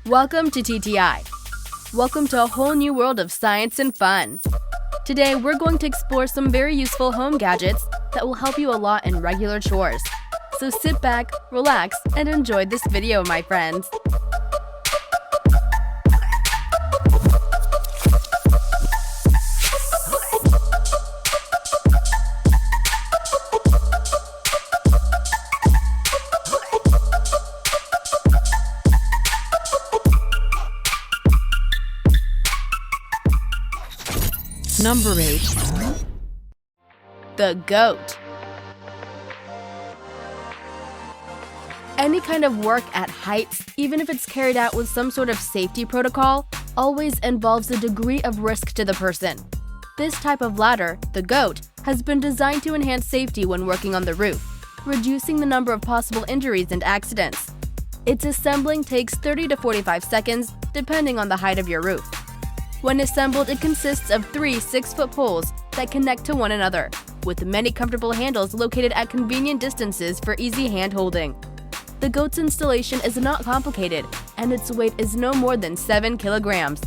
Welcome to TTI. Welcome to a whole new world of science and fun. Today, we're going to explore some very useful home gadgets that will help you a lot in regular chores. So sit back, relax, and enjoy this video, my friends. Number 8. The goat. Any kind of work at heights, even if it's carried out with some sort of safety protocol, always involves a degree of risk to the person. This type of ladder, the goat, has been designed to enhance safety when working on the roof, reducing the number of possible injuries and accidents. Its assembling takes 30 to 45 seconds, depending on the height of your roof. When assembled, it consists of 3 6-foot poles that connect to one another, with many comfortable handles located at convenient distances for easy hand-holding. The goat's installation is not complicated, and its weight is no more than 7 kilograms.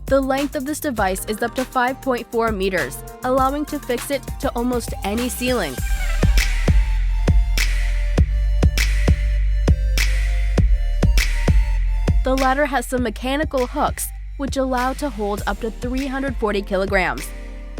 The length of this device is up to 5.4 meters, allowing to fix it to almost any ceiling. The ladder has some mechanical hooks, which allow to hold up to 340 kilograms.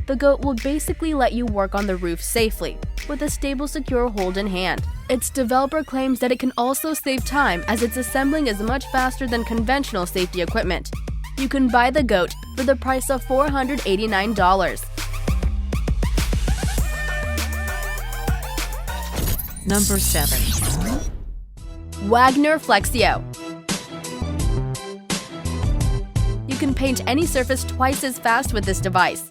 The goat will basically let you work on the roof safely, with a stable, secure hold in hand. Its developer claims that it can also save time as its assembling is much faster than conventional safety equipment. You can buy the goat for the price of $489. Number 7. Wagner Flexio. You can paint any surface twice as fast with this device.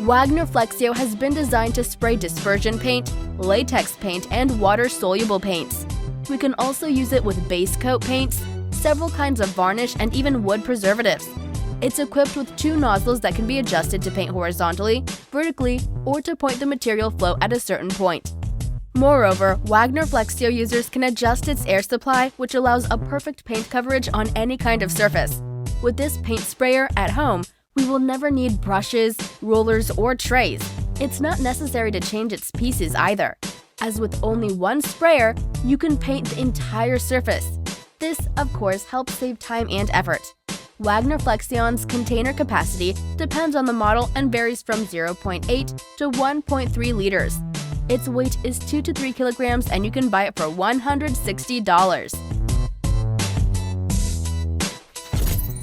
Wagner Flexio has been designed to spray dispersion paint, latex paint, and water-soluble paints. We can also use it with base coat paints, several kinds of varnish, and even wood preservatives. It's equipped with 2 nozzles that can be adjusted to paint horizontally, vertically, or to point the material flow at a certain point. Moreover, Wagner Flexio users can adjust its air supply, which allows a perfect paint coverage on any kind of surface. With this paint sprayer at home, we will never need brushes, rollers, or trays. It's not necessary to change its pieces either, as with only one sprayer, you can paint the entire surface. This, of course, helps save time and effort. Wagner Flexion's container capacity depends on the model and varies from 0.8 to 1.3 liters. Its weight is 2 to 3 kilograms, and you can buy it for $160.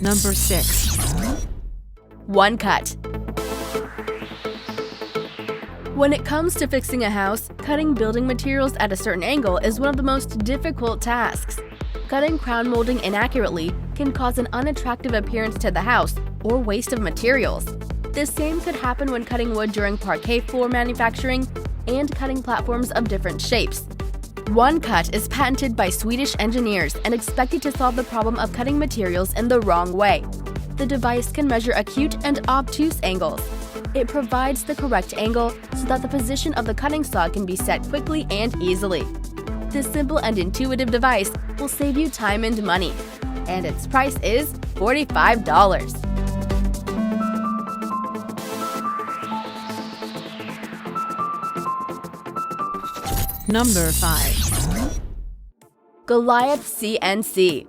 Number 6. OneCut. When it comes to fixing a house, cutting building materials at a certain angle is one of the most difficult tasks. Cutting crown molding inaccurately can cause an unattractive appearance to the house or waste of materials. The same could happen when cutting wood during parquet floor manufacturing and cutting platforms of different shapes. OneCut is patented by Swedish engineers and expected to solve the problem of cutting materials in the wrong way. The device can measure acute and obtuse angles. It provides the correct angle so that the position of the cutting saw can be set quickly and easily. This simple and intuitive device will save you time and money, and its price is $45. Number 5. Goliath CNC.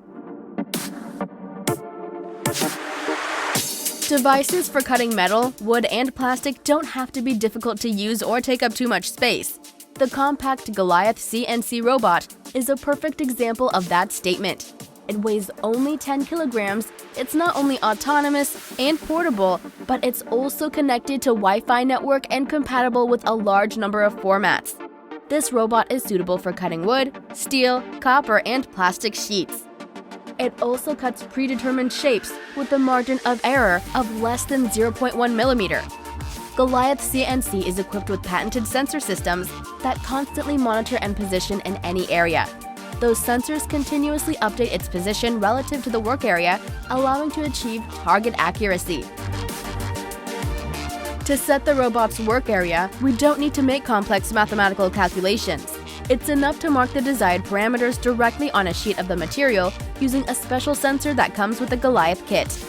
Devices for cutting metal, wood, and plastic don't have to be difficult to use or take up too much space. The compact Goliath CNC robot is a perfect example of that statement. It weighs only 10 kilograms, it's not only autonomous and portable, but it's also connected to Wi-Fi network and compatible with a large number of formats. This robot is suitable for cutting wood, steel, copper, and plastic sheets. It also cuts predetermined shapes with a margin of error of less than 0.1 millimeter. Goliath CNC is equipped with patented sensor systems that constantly monitor and position in any area. Those sensors continuously update its position relative to the work area, allowing to achieve target accuracy. To set the robot's work area, we don't need to make complex mathematical calculations. It's enough to mark the desired parameters directly on a sheet of the material using a special sensor that comes with the Goliath kit.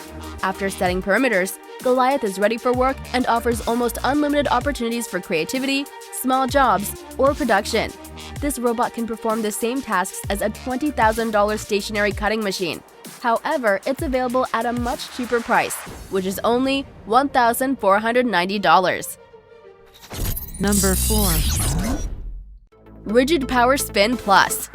After setting parameters, Goliath is ready for work and offers almost unlimited opportunities for creativity, small jobs, or production. This robot can perform the same tasks as a $20,000 stationary cutting machine. However, it's available at a much cheaper price, which is only $1,490. Number 4. Rigid Power Spin Plus.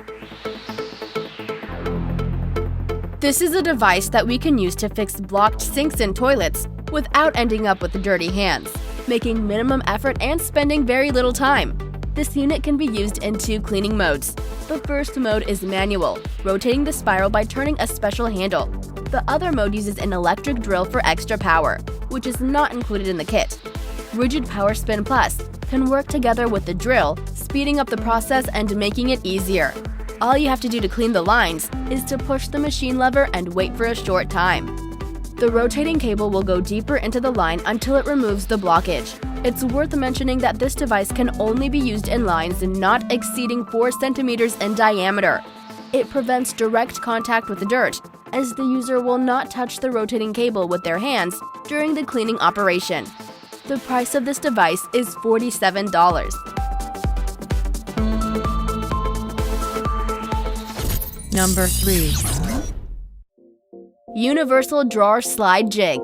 This is a device that we can use to fix blocked sinks and toilets without ending up with dirty hands, making minimum effort and spending very little time. This unit can be used in 2 cleaning modes. The first mode is manual, rotating the spiral by turning a special handle. The other mode uses an electric drill for extra power, which is not included in the kit. Rigid Power Spin Plus can work together with the drill, speeding up the process and making it easier. All you have to do to clean the lines is to push the machine lever and wait for a short time. The rotating cable will go deeper into the line until it removes the blockage. It's worth mentioning that this device can only be used in lines not exceeding 4 centimeters in diameter. It prevents direct contact with the dirt, as the user will not touch the rotating cable with their hands during the cleaning operation. The price of this device is $47. Number 3. Universal Drawer Slide Jig.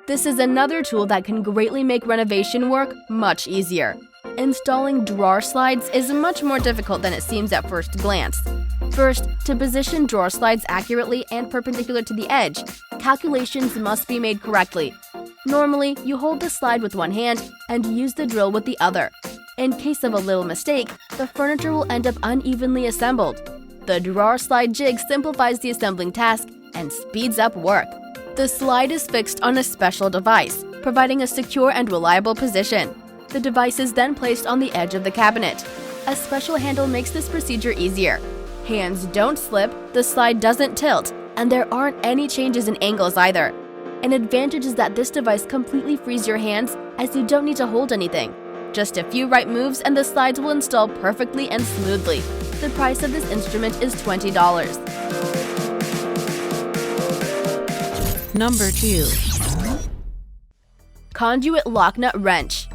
This is another tool that can greatly make renovation work much easier. Installing drawer slides is much more difficult than it seems at first glance. First, to position drawer slides accurately and perpendicular to the edge, calculations must be made correctly. Normally, you hold the slide with one hand and use the drill with the other. In case of a little mistake, the furniture will end up unevenly assembled. The drawer slide jig simplifies the assembling task and speeds up work. The slide is fixed on a special device, providing a secure and reliable position. The device is then placed on the edge of the cabinet. A special handle makes this procedure easier. Hands don't slip, the slide doesn't tilt, and there aren't any changes in angles either. An advantage is that this device completely frees your hands, as you don't need to hold anything. Just a few right moves and the slides will install perfectly and smoothly. The price of this instrument is $20. Number 2. Conduit Locknut Wrench.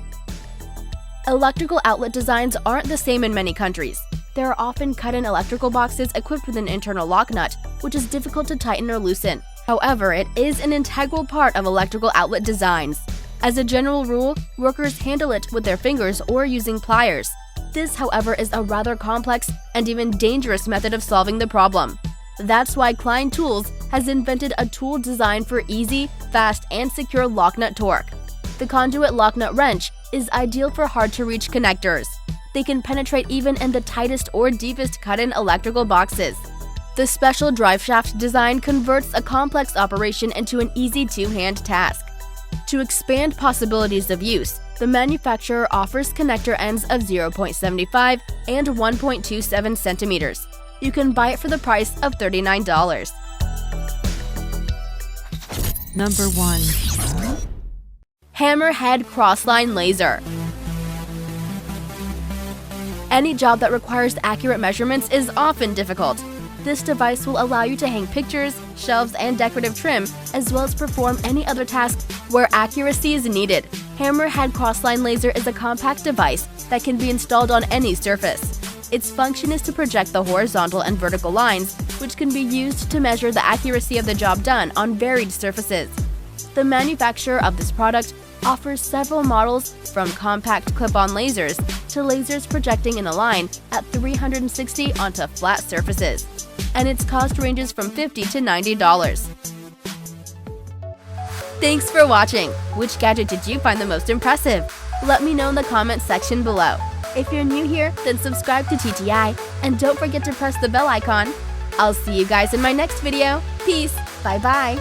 Electrical outlet designs aren't the same in many countries. There are often cut-in electrical boxes equipped with an internal locknut, which is difficult to tighten or loosen. However, it is an integral part of electrical outlet designs. As a general rule, workers handle it with their fingers or using pliers. This, however, is a rather complex and even dangerous method of solving the problem. That's why Klein Tools has invented a tool designed for easy, fast, and secure locknut torque. The Conduit Locknut Wrench is ideal for hard-to-reach connectors. They can penetrate even in the tightest or deepest cut-in electrical boxes. The special drive shaft design converts a complex operation into an easy two-hand task. To expand possibilities of use, the manufacturer offers connector ends of 0.75 and 1.27 centimeters. You can buy it for the price of $39. Number 1. Hammerhead Crossline Laser. Any job that requires accurate measurements is often difficult. This device will allow you to hang pictures, shelves, and decorative trim, as well as perform any other task where accuracy is needed. Hammerhead Crossline Laser is a compact device that can be installed on any surface. Its function is to project the horizontal and vertical lines, which can be used to measure the accuracy of the job done on varied surfaces. The manufacturer of this product offers several models, from compact clip-on lasers to lasers projecting in a line at 360 onto flat surfaces, and its cost ranges from $50 to $90. Thanks for watching! Which gadget did you find the most impressive? Let me know in the comments section below. If you're new here, then subscribe to TTI, and don't forget to press the bell icon. I'll see you guys in my next video. Peace! Bye-bye!